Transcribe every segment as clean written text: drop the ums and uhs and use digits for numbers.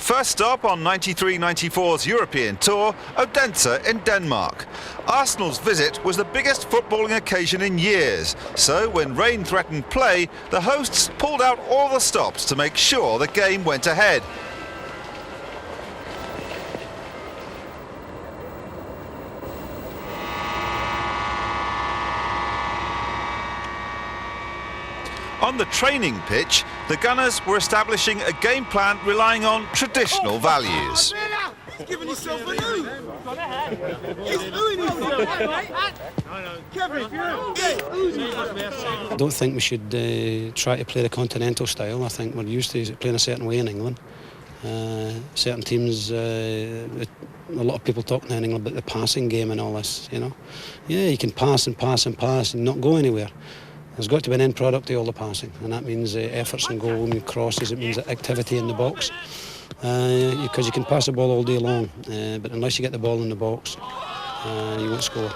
First stop on 93-94's European tour, Odense in Denmark. Arsenal's visit was the biggest footballing occasion in years, so when rain threatened play, the hosts pulled out all the stops to make sure the game went ahead. On the training pitch, the Gunners were establishing a game plan relying on traditional values. He's giving himself a move. He's doing it. I don't think we should try to play the continental style. I think we're used to playing a certain way in England. Certain teams, a lot of people talk now in England about the passing game and all this, you know. Yeah, you can pass and pass and pass and not go anywhere. There's got to be an end product to all the passing, and that means efforts and goal and crosses. It means activity in the box, because you can pass the ball all day long, but unless you get the ball in the box, you won't score.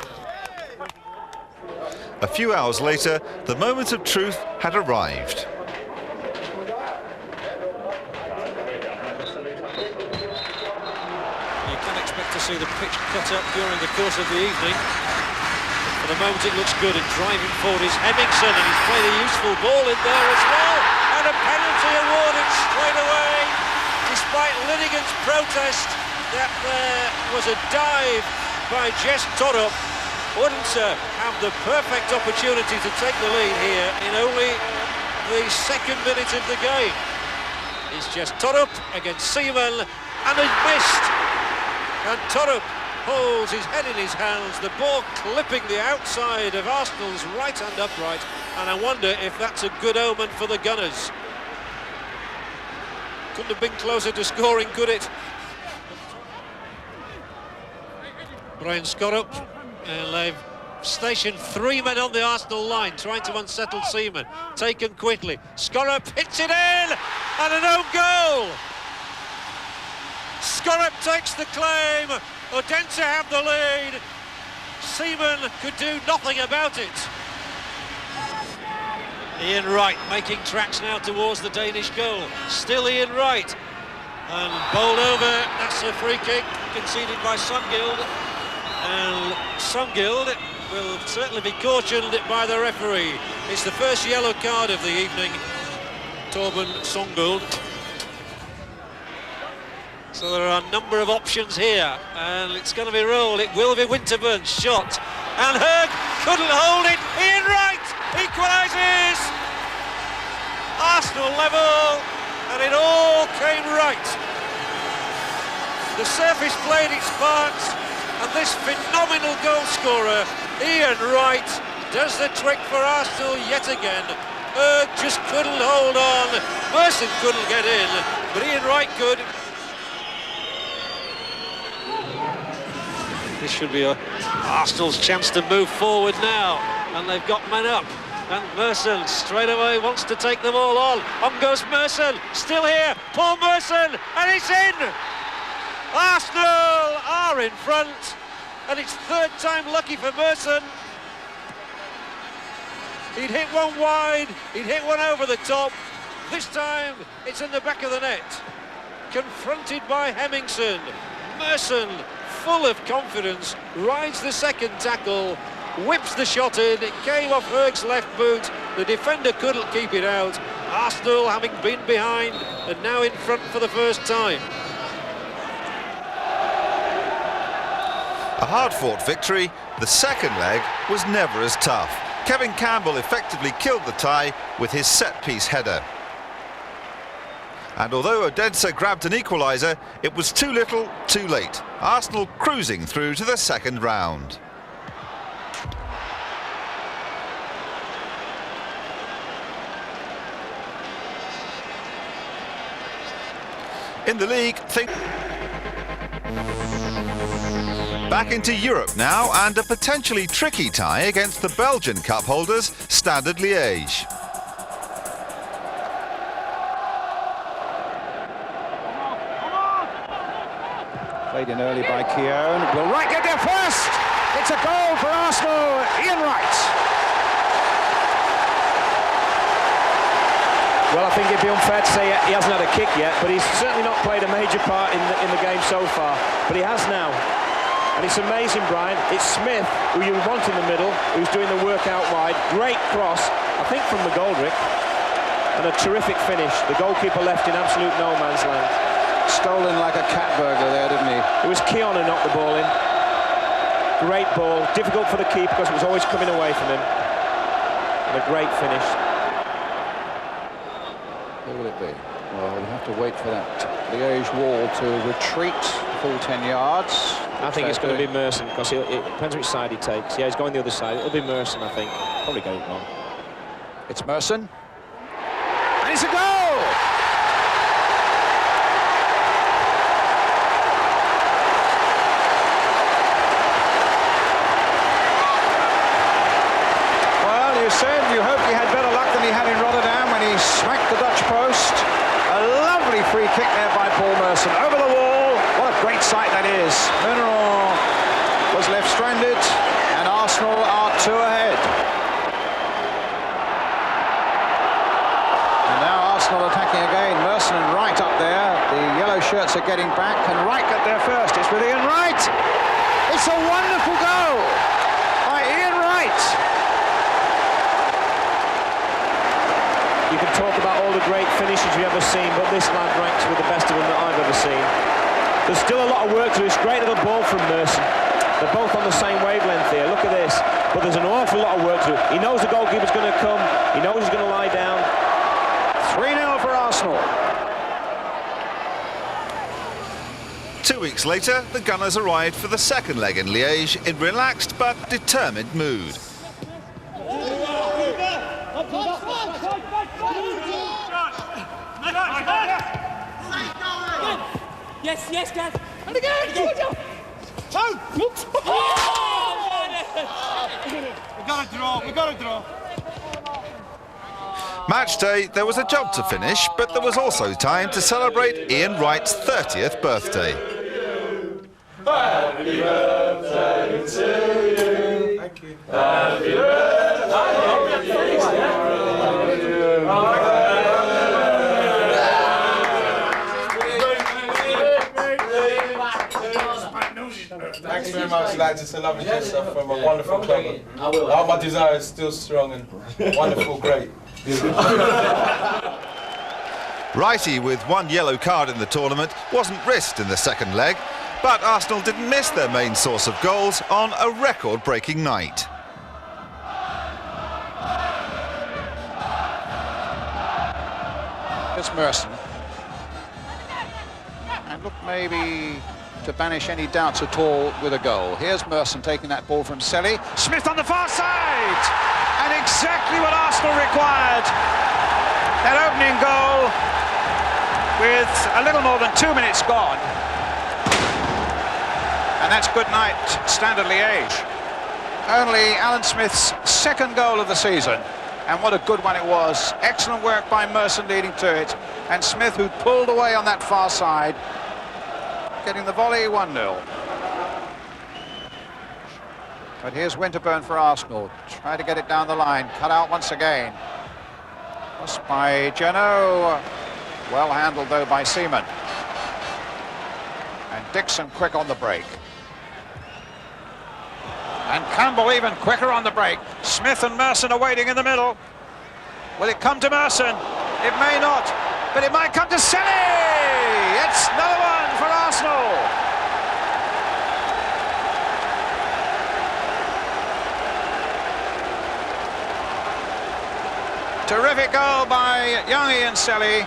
A few hours later, the moment of truth had arrived. You can expect to see the pitch cut up during the course of the evening. For the moment it looks good, and driving forward is Hemmingson, and he's played a useful ball in there as well, and a penalty awarded straight away. Despite Linnigan's protest that there was a dive by Jess Torup, Odense have the perfect opportunity to take the lead here in only the second minute of the game. It's Jess Torup against Seaman, and he's missed, and Torup holds his head in his hands, the ball clipping the outside of Arsenal's right hand upright, and I wonder if that's a good omen for the Gunners. Couldn't have been closer to scoring, could it? Brian Skorup, and they've stationed 3 men on the Arsenal line, trying to unsettle Seaman. Taken quickly, Skorup hits it in, and an own goal! Skorup takes the claim. Odense have the lead. Seaman could do nothing about it. Ian Wright making tracks now towards the Danish goal. Still Ian Wright. And bowled over. That's a free kick conceded by Sundgild. And Sundgild will certainly be cautioned by the referee. It's the first yellow card of the evening. Torben Sundgild. So there are a number of options here, and it's going to be rolled. It will be Winterburn's shot, and Hurg couldn't hold it. Ian Wright equalises. Arsenal level, and it all came right. The surface played its part, and this phenomenal goal scorer, Ian Wright, does the trick for Arsenal yet again. Hurg just couldn't hold on. Merson couldn't get in, but Ian Wright could. This should be Arsenal's chance to move forward now, and they've got men up, and Merson straight away wants to take them all on goes Merson, still here, Paul Merson, and it's in! Arsenal are in front, and it's third time lucky for Merson. He'd hit one wide, he'd hit one over the top. This time it's in the back of the net. Confronted by Hemmingson, Merson, full of confidence, rides the second tackle, whips the shot in. It came off Hurg's left boot. The defender couldn't keep it out. Arsenal having been behind and now in front for the first time. A hard-fought victory, the second leg was never as tough. Kevin Campbell effectively killed the tie with his set-piece header. And although Odense grabbed an equaliser, it was too little, too late. Arsenal cruising through to the second round. In the league, back into Europe now, and a potentially tricky tie against the Belgian cup holders, Standard Liège. Played in early by Keown. Will Wright get there first? It's a goal for Arsenal. Ian Wright. Well, I think it'd be unfair to say he hasn't had a kick yet, but he's certainly not played a major part in the game so far. But he has now. And it's amazing, Brian. It's Smith, who you want in the middle, who's doing the work out wide. Great cross, I think from McGoldrick. And a terrific finish. The goalkeeper left in absolute no man's land. Stolen like a cat burglar there, didn't he? It was Keon who knocked the ball in. Great ball. Difficult for the keeper because it was always coming away from him. And a great finish. Who will it be? Well, we'll have to wait for that Liège wall to retreat full 10 yards. I think it's going to be Merson, because it depends which side he takes. Yeah, he's going the other side. It'll be Merson, I think. Probably got it wrong. It's Merson. And it's a goal! Well, you said you hoped he had better luck than he had in Rotterdam when he smacked the Dutch post. A lovely free kick there by Paul Merson. Over the wall. What a great sight that is. Muneron was left stranded, and Arsenal are 2 ahead. And now Arsenal attacking again. Merson and Wright up there. The yellow shirts are getting back, and Wright got there first. It's with Ian Wright. It's a wonderful goal by Ian Wright. You can talk about all the great finishes you've ever seen, but this lad ranks with the best of them that I've ever seen. There's still a lot of work to do. It's a great little ball from Merson. They're both on the same wavelength here. Look at this. But there's an awful lot of work to do. He knows the goalkeeper's going to come. He knows he's going to lie down. 3-0 for Arsenal. 2 weeks later, the Gunners arrived for the second leg in Liège in relaxed but determined mood. Yes, Dad. And again, we got to draw. Match day, there was a job to finish, but there was also time to celebrate Ian Wright's 30th birthday. Happy birthday to you. Thank you. Happy birthday to you. Thanks very much, lads. It's a lovely gesture from a wonderful club. All my desire is still strong and wonderful, great. Wrighty, with 1 yellow card in the tournament, wasn't risked in the second leg, but Arsenal didn't miss their main source of goals on a record-breaking night. It's Merson. And look, maybe to banish any doubts at all with a goal. Here's Merson taking that ball from Selly. Smith on the far side! And exactly what Arsenal required. That opening goal with a little more than 2 minutes gone. And that's good night, Standard Liège. Only Alan Smith's second goal of the season. And what a good one it was. Excellent work by Merson leading to it. And Smith, who pulled away on that far side, getting the volley 1-0. But here's Winterburn for Arsenal. Try to get it down the line. Cut out once again. Lost by Geno. Well handled though by Seaman. And Dixon quick on the break. And Campbell even quicker on the break. Smith and Merson are waiting in the middle. Will it come to Merson? It may not, but it might come to Selly! It's another one for Arsenal! Terrific goal by young Ian Selly.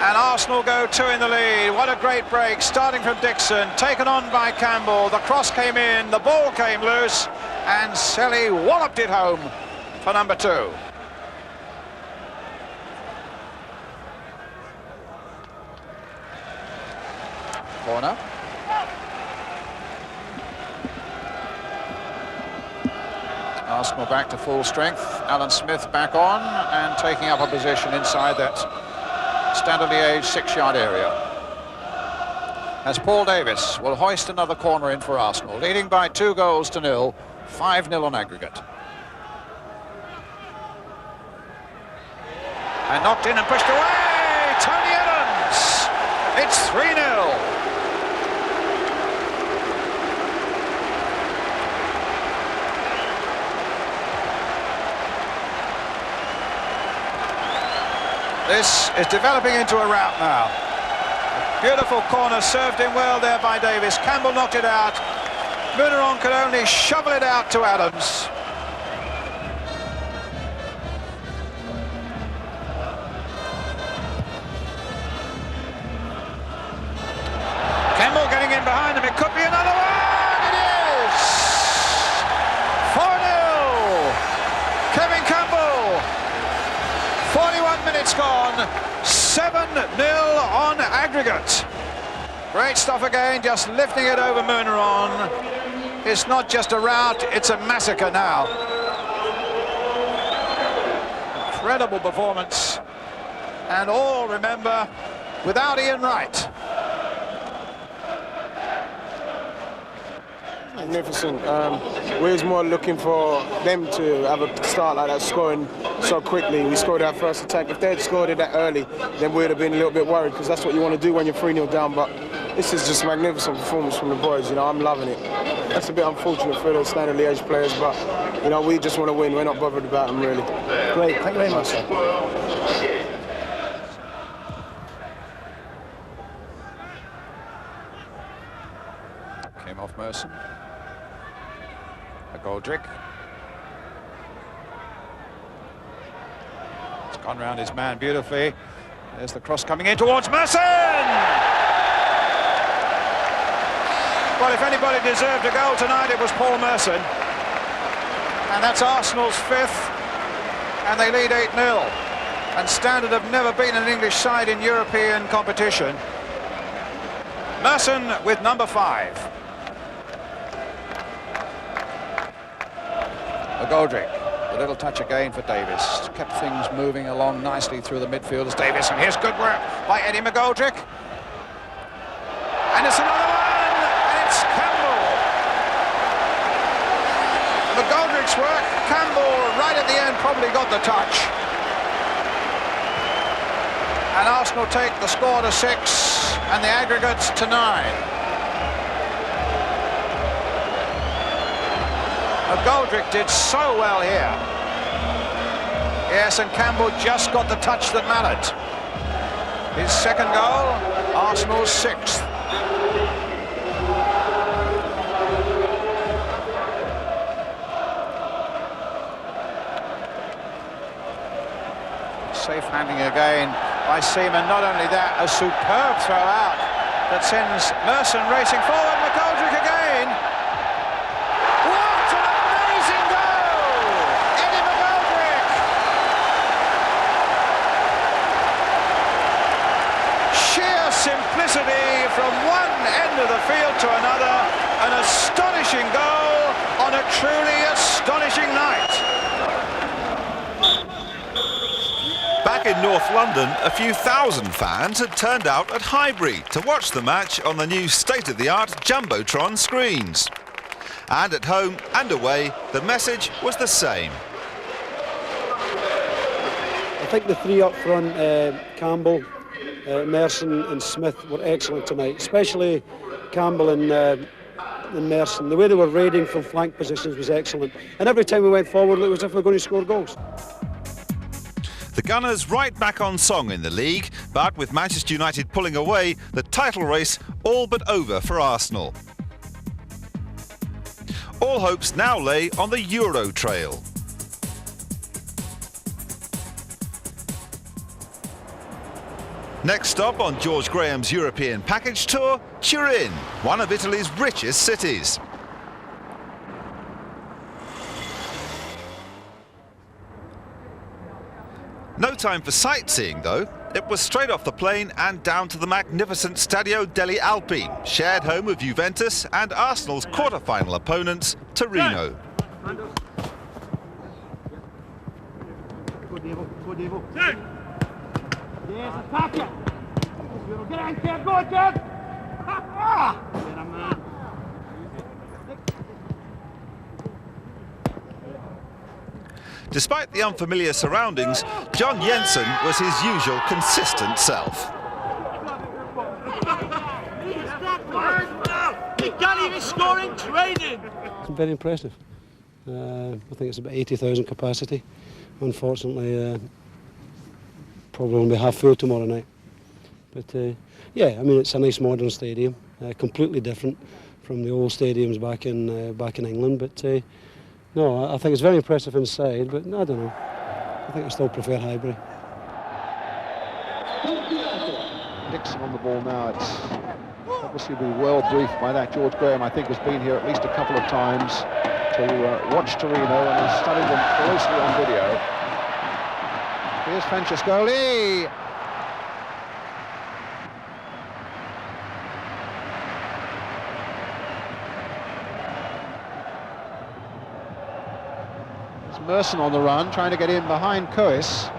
And Arsenal go 2 in the lead. What a great break, starting from Dixon, taken on by Campbell. The cross came in, the ball came loose, and Selly walloped it home for number 2. Corner. Arsenal back to full strength. Alan Smith back on and taking up a position inside that Standard Liège 6-yard area. As Paul Davis will hoist another corner in for Arsenal, leading by 2-0, 5-0 on aggregate. And knocked in and pushed away! Tony Adams! It's 3-0. This is developing into a rout now. Beautiful corner, served in well there by Davis. Campbell knocked it out. Munaron could only shovel it out to Adams. Campbell getting in behind him. It could be another one. It is 4-0. Kevin Campbell. 41 minutes gone, 7-0 on aggregate. Great stuff again, just lifting it over Munaron. It's not just a rout, it's a massacre now. Incredible performance. And all, remember, without Ian Wright. Magnificent. We was more looking for them to have a start like that, scoring so quickly. We scored our first attack. If they had scored it that early, then we'd have been a little bit worried, because that's what you want to do when you're 3-0 down. But this is just magnificent performance from the boys. You know, I'm loving it. That's a bit unfortunate for the Standard Liège players, but you know, we just want to win. We're not bothered about them really. Great. Thank you very much, sir. Came off Merson. McGoldrick. It's gone round his man beautifully. There's the cross coming in towards Merson! Well, if anybody deserved a goal tonight, it was Paul Merson. And that's Arsenal's fifth, and they lead 8-0. And Standard have never beaten an English side in European competition. Merson with number 5. McGoldrick, a little touch again for Davis. Kept things moving along nicely through the midfield as Davis, and here's good work by Eddie McGoldrick. And it's another one, and it's Campbell. McGoldrick's work, Campbell right at the end probably got the touch. And Arsenal take the score to 6 and the aggregates to 9. McGoldrick did so well here. Yes, and Campbell just got the touch that mattered. His second goal, Arsenal's 6th. Safe handling again by Seaman. Not only that, a superb throw out that sends Merson racing forward. McGoldrick again. Simplicity from one end of the field to another, an astonishing goal on a truly astonishing night. Back in North London, a few thousand fans had turned out at Highbury to watch the match on the new state-of-the-art Jumbotron screens. And at home and away, the message was the same. I think the three up front, Campbell, Merson and Smith, were excellent tonight, especially Campbell and Merson. The way they were raiding from flank positions was excellent, and every time we went forward it was as if we were going to score goals. The Gunners right back on song in the league, but with Manchester United pulling away, the title race all but over for Arsenal. All hopes now lay on the Euro trail. Next stop on George Graham's European package tour, Turin, one of Italy's richest cities. No time for sightseeing though. It was straight off the plane and down to the magnificent Stadio delle Alpi, shared home of Juventus and Arsenal's quarter-final opponents, Torino. Yes, attack it! Get in there, go again! Despite the unfamiliar surroundings, John Jensen was his usual consistent self. He's scoring training. It's very impressive. I think it's about 80,000 capacity. Unfortunately, probably won't be half full tomorrow night. But yeah, I mean, it's a nice modern stadium, completely different from the old stadiums back in England. But no, I think it's very impressive inside. But I don't know. I think I still prefer Highbury. Dixon on the ball now. It's obviously been well briefed by that. George Graham, I think, has been here at least a couple of times to watch Torino and has studied them closely on video. Here's Francescoli. There's Merson on the run, trying to get in behind Coes.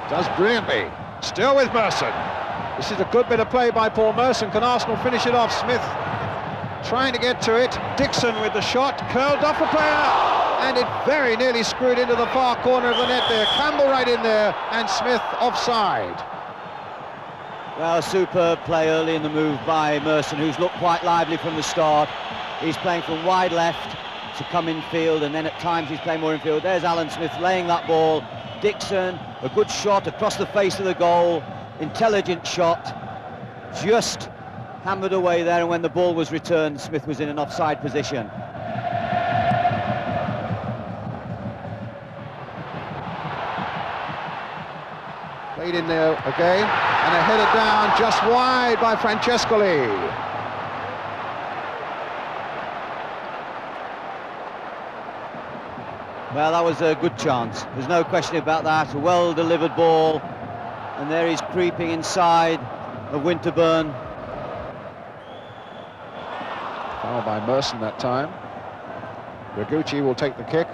Does brilliantly. Still with Merson. This is a good bit of play by Paul Merson. Can Arsenal finish it off? Smith trying to get to it. Dixon with the shot, curled off a player, and it very nearly screwed into the far corner of the net there. Campbell right in there, and Smith offside. Well, superb play early in the move by Merson, who's looked quite lively from the start. He's playing from wide left to come in field, and then at times he's playing more in field. There's Alan Smith laying that ball. Dixon, a good shot across the face of the goal. Intelligent shot, just hammered away there, and when the ball was returned, Smith was in an offside position. Played in there again, and a header down just wide by Francescoli. Well, that was a good chance, there's no question about that. A well-delivered ball, and there he's creeping inside of Winterburn. Foul by Merson that time. Ragucci will take the kick.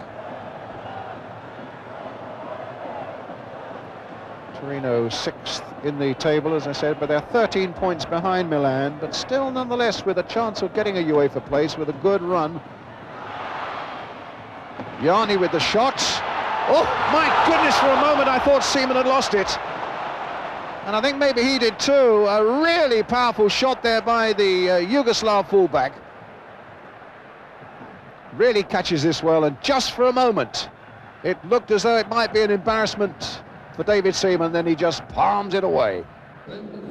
Torino 6th in the table, as I said, but they're 13 points behind Milan, but still nonetheless with a chance of getting a UEFA place with a good run. Yanni with the shot. Oh my goodness, for a moment I thought Seaman had lost it. And I think maybe he did too. A really powerful shot there by the Yugoslav fullback. Really catches this well, and just for a moment it looked as though it might be an embarrassment for David Seaman, then he just palms it away.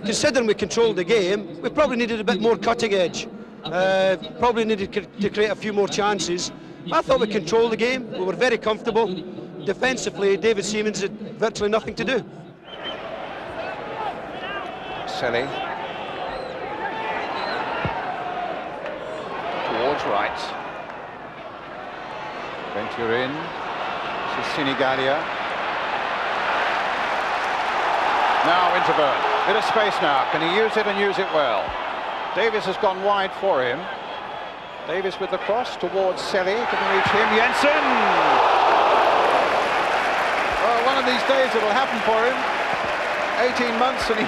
Considering we controlled the game, we probably needed a bit more cutting edge. Probably needed to create a few more chances. I thought we controlled the game. We were very comfortable. Defensively, David Seaman's had virtually nothing to do. Selly towards right. Venturin. This is Sinigalia. Now Winterburn. Bit of space now. Can he use it and use it well? Davis has gone wide for him. Davis with the cross towards Selly. Couldn't reach him. Jensen! Well, one of these days it'll happen for him. 18 months and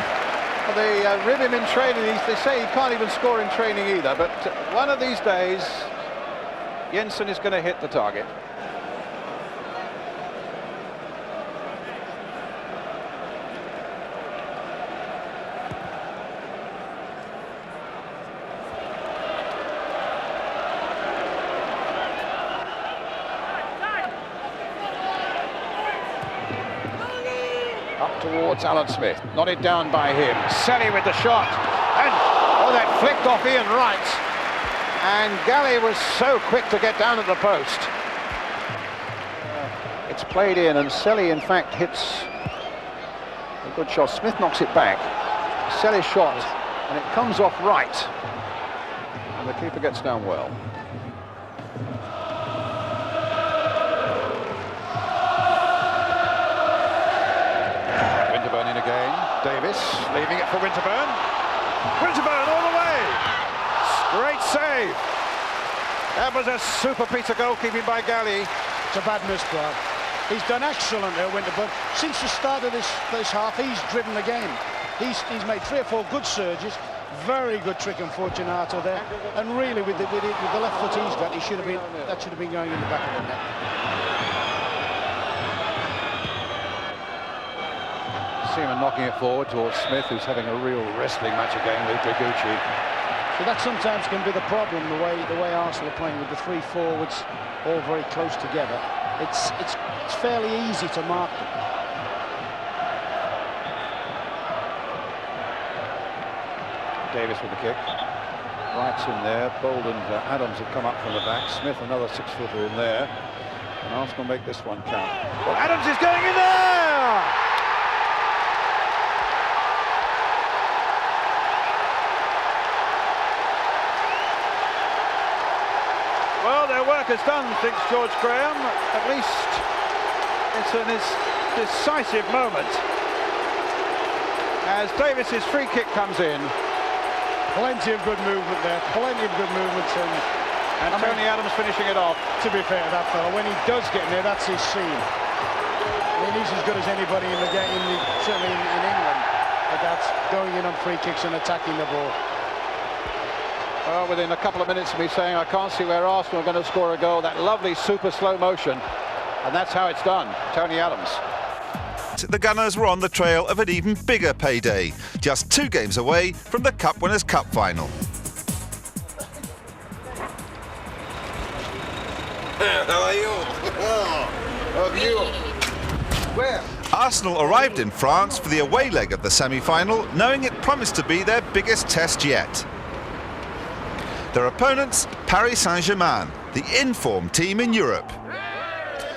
they rib him in training. They say he can't even score in training either, but one of these days Jensen is going to hit the target. Towards Alan Smith, nodded down by him. Selly with the shot, and oh, that flicked off Ian Wright, and Galley was so quick to get down at the post. It's played in, and Selly in fact hits a good shot. Smith knocks it back. Selly shot, and it comes off Wright, and the keeper gets down well. In again, Davis leaving it for Winterburn. Winterburn all the way. Great save. That was a super piece of goalkeeping by Galley. It's a bad miss, Brad. He's done excellent there, Winterburn. Since the start of this half, he's driven the game. He's made 3 or 4 good surges. Very good trick on Fortunato there. And really, with the left foot he's got, that should have been going in the back of the net. Seaman knocking it forward towards Smith, who's having a real wrestling match again with Deguchi. So that sometimes can be the problem, the way Arsenal are playing with the three forwards all very close together. It's fairly easy to mark them. Davis with the kick. Wright's in there. Bold and Adams have come up from the back. Smith, another 6-footer in there. And Arsenal make this one count. Well, Adams is going in there! Well, their work is done, thinks George Graham. At least it's a decisive moment as Davis's free kick comes in. Plenty of good movement there, plenty of good movement, and Tony Adams finishing it off. To be fair to that fella, when he does get in there, that's his scene. I mean, he's as good as anybody in the game, certainly in England, but that's going in on free kicks and attacking the ball. Well, within a couple of minutes of me saying I can't see where Arsenal are going to score a goal, that lovely super slow motion, and that's how it's done. Tony Adams. The Gunners were on the trail of an even bigger payday, just 2 games away from the Cup Winners' Cup final. How are you? How are you? Where? Arsenal arrived in France for the away leg of the semi-final, knowing it promised to be their biggest test yet. Their opponents, Paris Saint-Germain, the in-form team in Europe.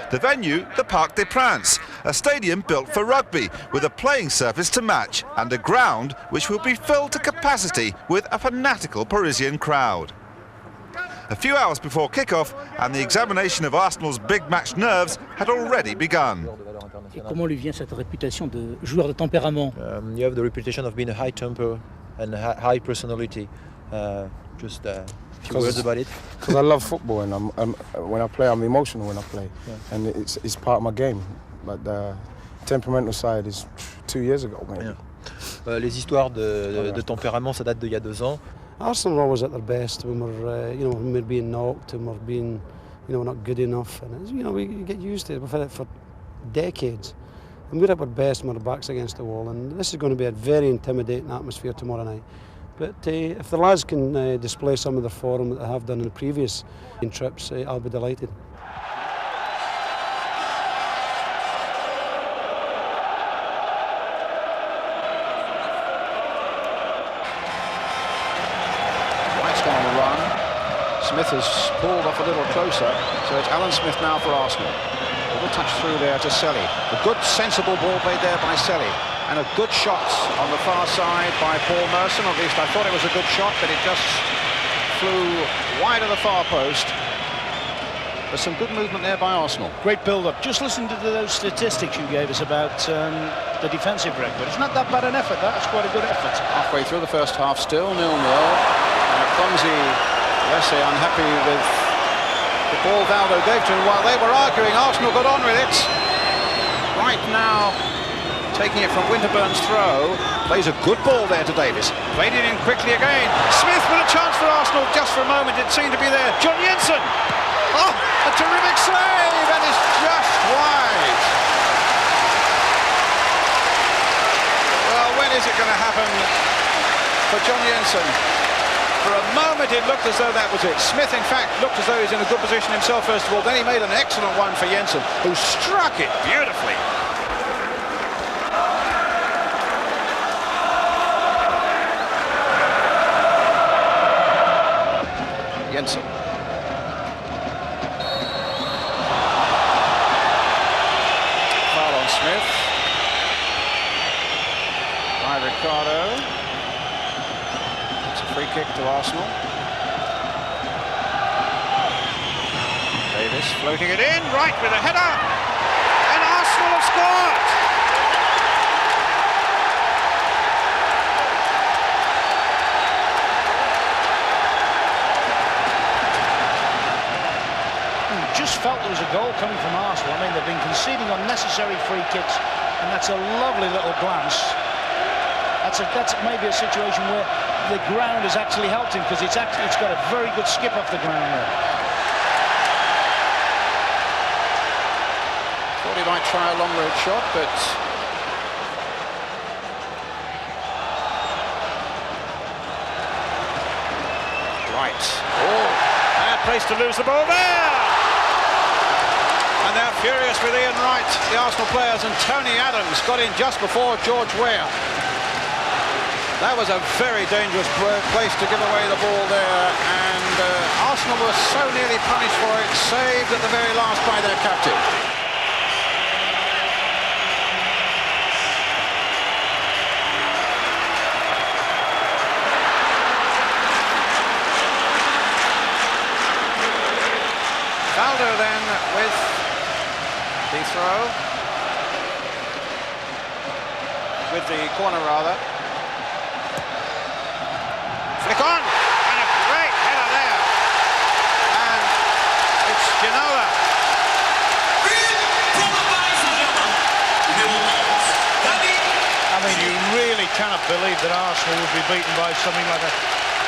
The venue, the Parc des Princes, a stadium built for rugby with a playing surface to match and a ground which will be filled to capacity with a fanatical Parisian crowd. A few hours before kick-off and the examination of Arsenal's big match nerves had already begun. Et comment lui vient cette réputation de joueur de tempérament? You have the reputation of being a high temper and a high personality. Just a few words about it. Because I love football, and when I play, I'm emotional when I play, and it's part of my game. But the temperamental side is 2 years ago, maybe. Yeah. Les histoires de tempérament, ça date d'il y a 2 ans. Arsenal are always at their best when we're being knocked and we're being, we're not good enough, and we get used to it. We've had it for decades, and we're at our best when our backs against the wall. And this is going to be a very intimidating atmosphere tomorrow night. But if the lads can display some of the form that they have done in the previous trips, I'll be delighted. White's gone on the run. Smith has pulled off a little closer, so it's Alan Smith now for Arsenal. A little touch through there to Selly. A good, sensible ball played there by Selly. And a good shot on the far side by Paul Merson. At least I thought it was a good shot, but it just flew wide of the far post. There's some good movement there by Arsenal. Great build-up. Just listen to those statistics you gave us about the defensive record. It's not that bad an effort. That's quite a good effort. Halfway through the first half, still 0-0. And a clumsy Lessie unhappy with the ball Valdo gave to him. While they were arguing, Arsenal got on with it. Right now, taking it from Winterburn's throw, plays a good ball there to Davis. Played it in quickly again. Smith with a chance for Arsenal just for a moment. It seemed to be there. John Jensen. Oh, a terrific save, and it's just wide. Well, when is it going to happen for John Jensen? For a moment it looked as though that was it. Smith, in fact, looked as though he's in a good position himself first of all. Then he made an excellent one for Jensen, who struck it beautifully. Jensen. Foul on Smith. By Ricardo. It's a free kick to Arsenal. Davis floating it in, right with a header. And Arsenal have scored! Just felt there was a goal coming from Arsenal. I mean, they've been conceding unnecessary free kicks, and that's a lovely little glance. That's maybe a situation where the ground has actually helped him, because it's got a very good skip off the ground there. Thought he might try a long range shot, but Wright. Oh, bad place to lose the ball there. And they're furious with Ian Wright, the Arsenal players, and Tony Adams got in just before George Weah. That was a very dangerous place to give away the ball there, and Arsenal were so nearly punished for it, saved at the very last by their captain. Valdo then with the throw, with the corner rather. Flick on, and a great header there. And it's Ginola. I mean, you really cannot believe that Arsenal would be beaten by something like that.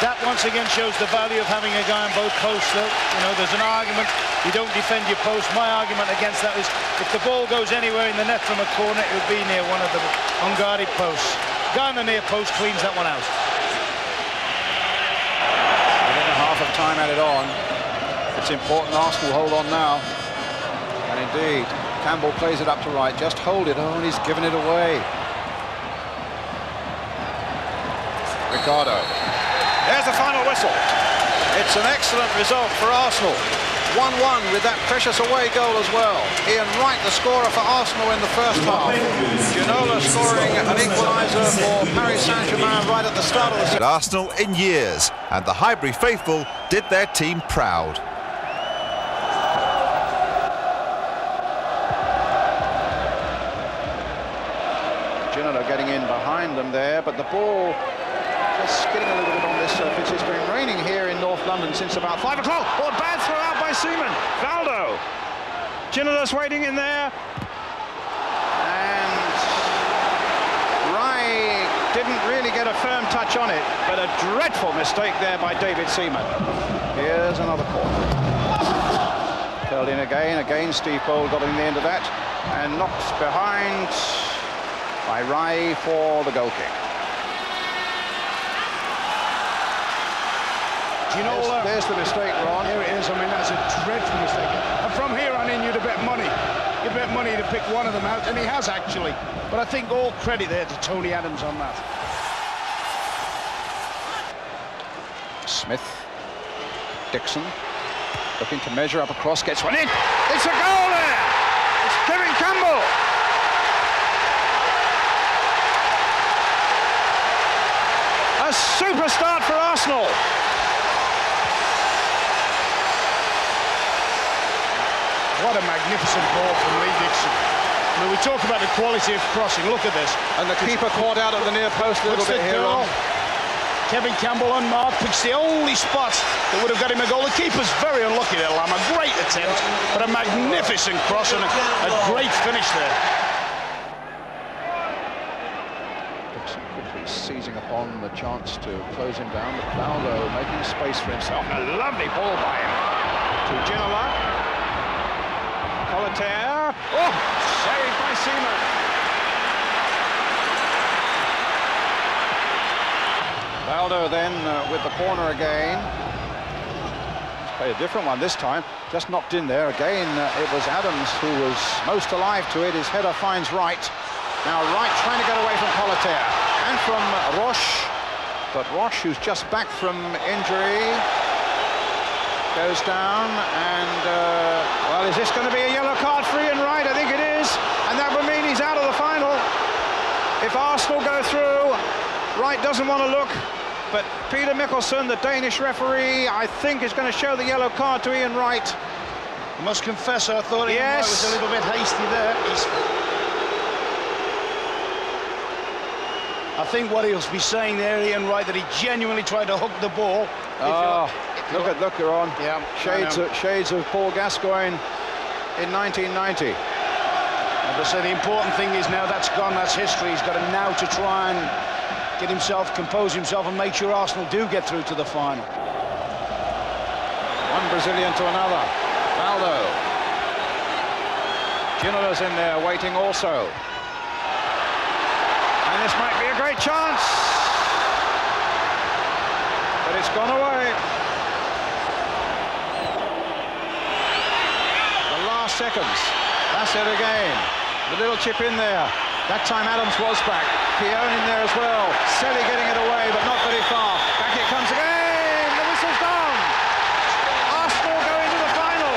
That once again shows the value of having a guy on both posts, though. You know, there's an argument, you don't defend your post. My argument against that is if the ball goes anywhere in the net from a corner, it would be near one of the unguarded posts. Guy on the near post cleans that one out. Within a half of time added on. It's important Arsenal hold on now. And indeed, Campbell plays it up to Wright. Just hold it. Oh, and he's given it away. Ricardo. There's the final whistle. It's an excellent result for Arsenal. 1-1 with that precious away goal as well. Ian Wright, the scorer for Arsenal in the first half. Ginola scoring an equaliser for Paris Saint-Germain right at the start of the season. Arsenal in years, and the Highbury faithful did their team proud. Ginola getting in behind them there, but the ball just skidding a little bit on this surface. It's been raining here in North London since about 5 o'clock. Oh, bad throw out by Seaman. Valdo. Ginola's waiting in there. And Rai didn't really get a firm touch on it, but a dreadful mistake there by David Seaman. Here's another corner. Curled in again Steve Bold got in the end of that, and knocked behind by Rai for the goal kick. Ginola. There's the mistake, Ron. Here it is. I mean, that's a dreadful mistake. And from here on in, you'd bet money. You'd bet money to pick one of them out, and he has actually. But I think all credit there to Tony Adams on that. Smith. Dixon. Looking to measure up across, gets one in. It's a goal there! It's Kevin Campbell! A super start for Arsenal! What a magnificent ball from Lee Dixon. I mean, we talk about the quality of crossing. Look at this. And the keeper caught out at the near post a little bit here on. Kevin Campbell unmarked, picks the only spot that would have got him a goal. The keeper's very unlucky there, Lam. A great attempt, but a magnificent cross and a great finish there. Dixon quickly seizing upon the chance to close him down, but Valdo making space for himself. A lovely ball by him to Ginola. Colaterre. Oh, saved by Seaman. Valdo then with the corner again. He's played a different one this time. Just knocked in there. Again, it was Adams who was most alive to it. His header finds Wright. Now Wright trying to get away from Colaterre and from Roche. But Roche, who's just back from injury, goes down and, well, is this going to be a yellow card for Ian Wright? I think it is. And that would mean he's out of the final. If Arsenal go through, Wright doesn't want to look. But Peter Mickelson, the Danish referee, I think is going to show the yellow card to Ian Wright. I must confess, I thought Ian Wright was a little bit hasty there. I think what he'll be saying there, Ian Wright, that he genuinely tried to hook the ball. Look, you're on. Yeah, shades of Paul Gascoigne in 1990. As I say, the important thing is now that's gone, that's history. He's got to now to try and get himself, compose himself, and make sure Arsenal do get through to the final. One Brazilian to another. Valdo. Ginola's in there waiting also. And this might be a great chance. But it's gone away. seconds. That's it again. The little chip in there. That time Adams was back. Keown in there as well. Selly getting it away, but not very far. Back it comes again. The whistle's gone. Arsenal go into the final.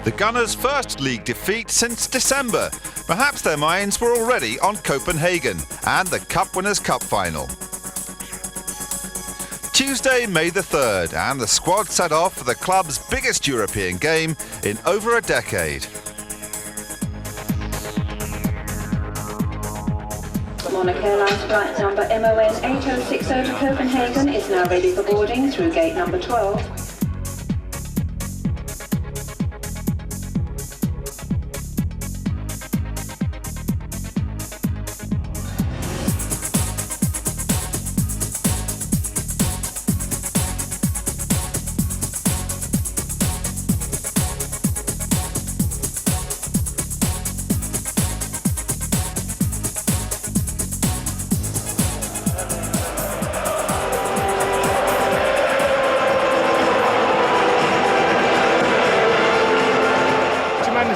The Gunners' first league defeat since December. Perhaps their minds were already on Copenhagen and the Cup Winners' Cup final. Tuesday, May the 3rd, and the squad set off for the club's biggest European game in over a decade. Monarch Airlines flight number MON 8060 to Copenhagen is now ready for boarding through gate number 12.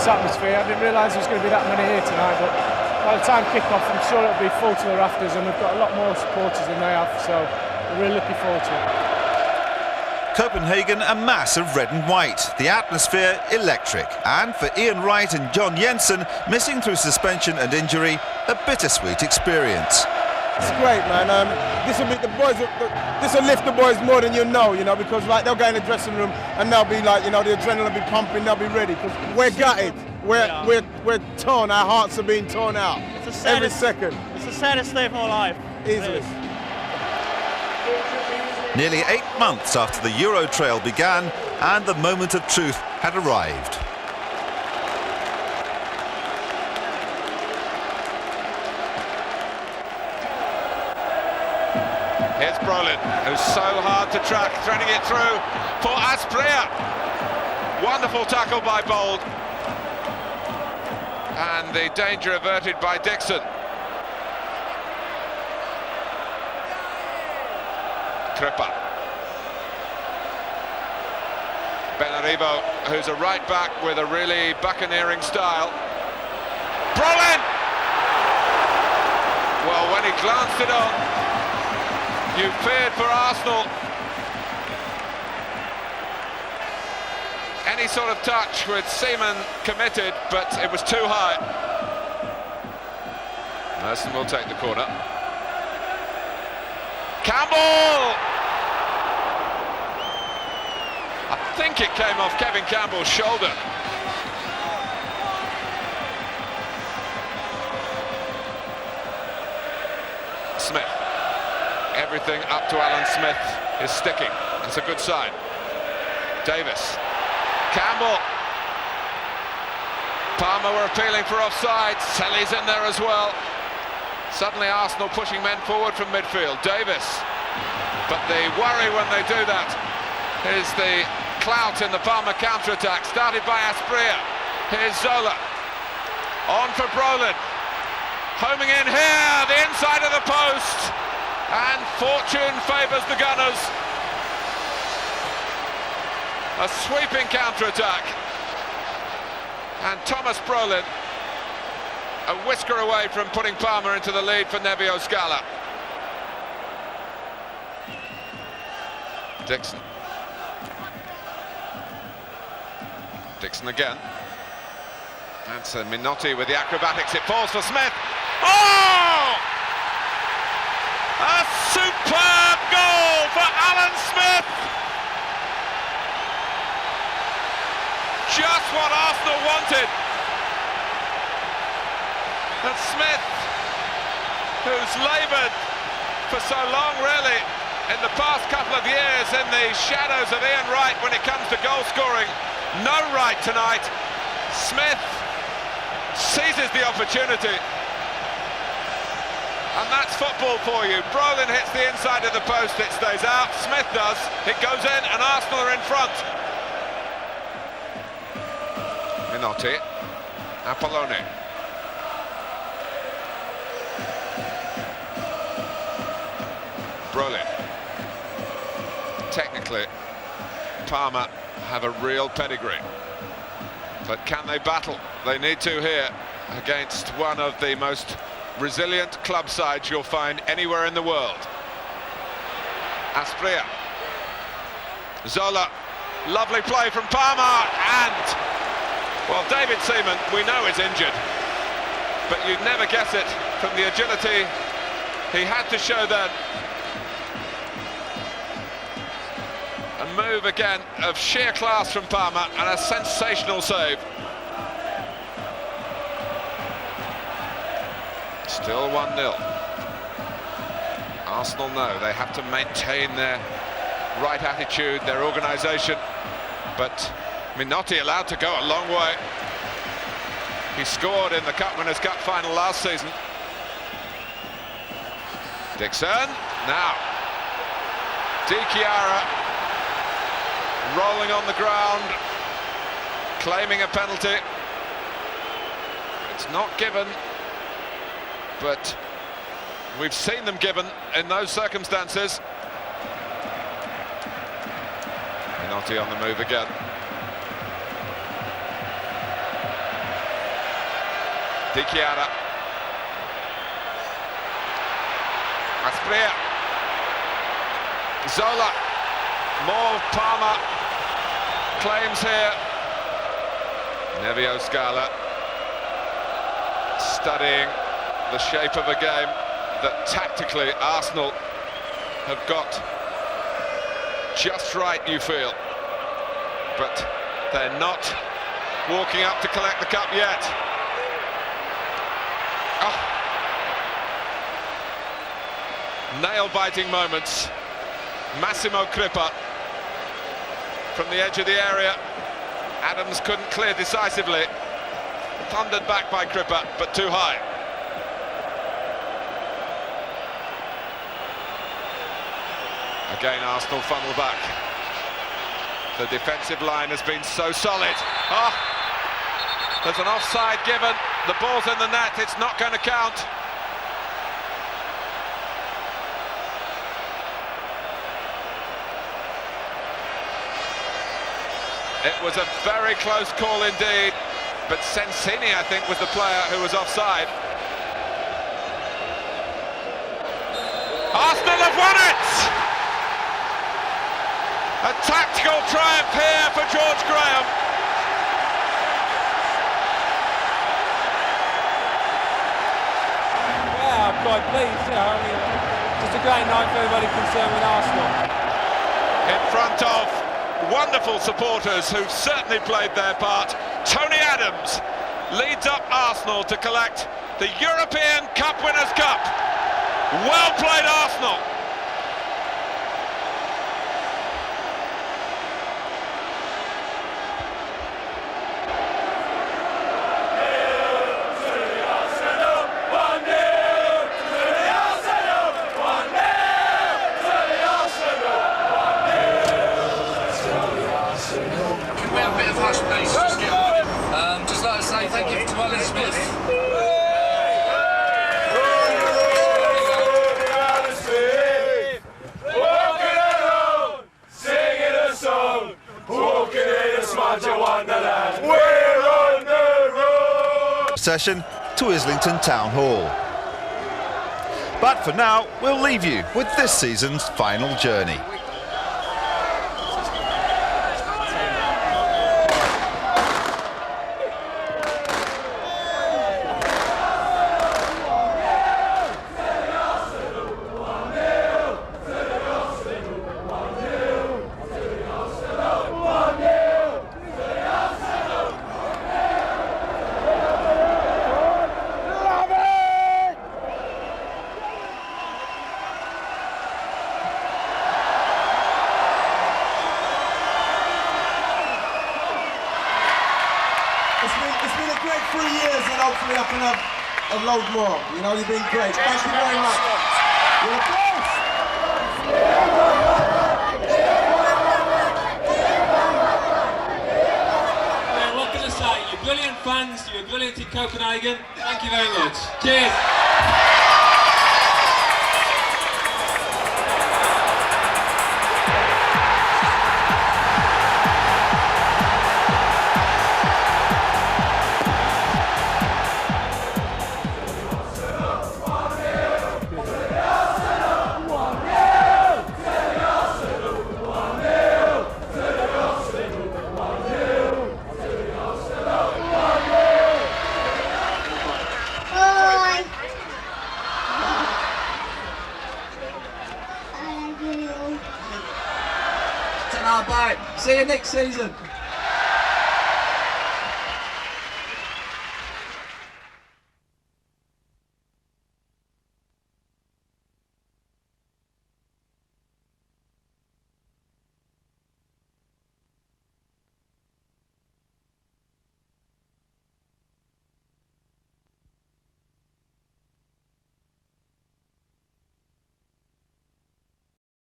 Atmosphere. I didn't realise there was going to be that many here tonight, but by the time kick-off I'm sure it'll be full to the rafters, and we've got a lot more supporters than they have, so we're really looking forward to it. Copenhagen, a mass of red and white, the atmosphere electric, and for Ian Wright and John Jensen, missing through suspension and injury, a bittersweet experience. It's great, man. This will lift the boys more than you know, because like they'll go in the dressing room and they'll be like, the adrenaline will be pumping, they'll be ready. Because we're gutted, we're torn, our hearts are being torn out. It's the saddest, every second. It's the saddest day of my life. Easily. Nearly 8 months after the Euro Trail began, and the moment of truth had arrived. Here's Brolin, who's so hard to track, threading it through for Asprilla. Wonderful tackle by Bold. And the danger averted by Dixon. Crippa. Benarivo, who's a right back with a really buccaneering style. Brolin! Well, when he glanced it on, you feared for Arsenal. Any sort of touch with Seaman committed, but it was too high. Merson will take the corner. Campbell! I think it came off Kevin Campbell's shoulder. Smith. Everything up to Alan Smith is sticking. That's a good sign. Davis. Campbell. Palmer were appealing for offside. Selly's in there as well. Suddenly Arsenal pushing men forward from midfield. Davis. But the worry when they do that is the clout in the Palmer counter-attack, started by Asprilla. Here's Zola. On for Brolin. Homing in here, the inside of the post. And fortune favours the Gunners. A sweeping counter-attack. And Thomas Brolin a whisker away from putting Palmer into the lead for Nevio Scala. Dixon. Dixon again. That's Minotti with the acrobatics. It falls for Smith. Oh! A superb goal for Alan Smith! Just what Arsenal wanted. And Smith, who's laboured for so long really in the past couple of years in the shadows of Ian Wright when it comes to goal scoring. No Wright tonight. Smith seizes the opportunity. And that's football for you. Brolin hits the inside of the post, it stays out. Smith does, it goes in, and Arsenal are in front. Minotti, Apolloni. Brolin. Technically, Palmer have a real pedigree. But can they battle? They need to here against one of the most resilient club sides you'll find anywhere in the world. Asprilla. Zola. Lovely play from Palmer, and, well, David Seaman, we know is injured, but you'd never guess it from the agility he had to show then. A move again of sheer class from Palmer, and a sensational save. Still 1-0. Arsenal know they have to maintain their right attitude, their organisation, but Minotti allowed to go a long way. He scored in the Cup Winners' Cup final last season. Dixon, now Di Chiara rolling on the ground, claiming a penalty. It's not given, but we've seen them given in those circumstances. Minotti on the move again. Di Chiara. Asprilla. Zola. More Palmer. Claims here. Nevio Scala. Studying the shape of a game that tactically Arsenal have got just right, you feel, but they're not walking up to collect the cup yet. Oh. Nail-biting moments. Massimo Crippa from the edge of the area. Adams couldn't clear decisively. Thundered back by Crippa, but too high. Again, Arsenal funnel back. The defensive line has been so solid. Oh, there's an offside given. The ball's in the net. It's not going to count. It was a very close call indeed, but Sensini, I think, was the player who was offside. Arsenal have won it! A tactical triumph here for George Graham. Yeah, I'm quite pleased, you know, I mean, just a great night for everybody concerned with Arsenal. In front of wonderful supporters who've certainly played their part, Tony Adams leads up Arsenal to collect the European Cup Winners' Cup. Well played, Arsenal. Just like to say thank you to Alan Smith. Session to Islington Town Hall. But for now, we'll leave you with this season's final journey. It's been a great 3 years, and hopefully I can have a load more. You know, you've been great. Thank you very much. You're the best. Well, what can I say? You're brilliant fans, you're brilliant in Copenhagen. Thank you very much. Cheers. See you next season.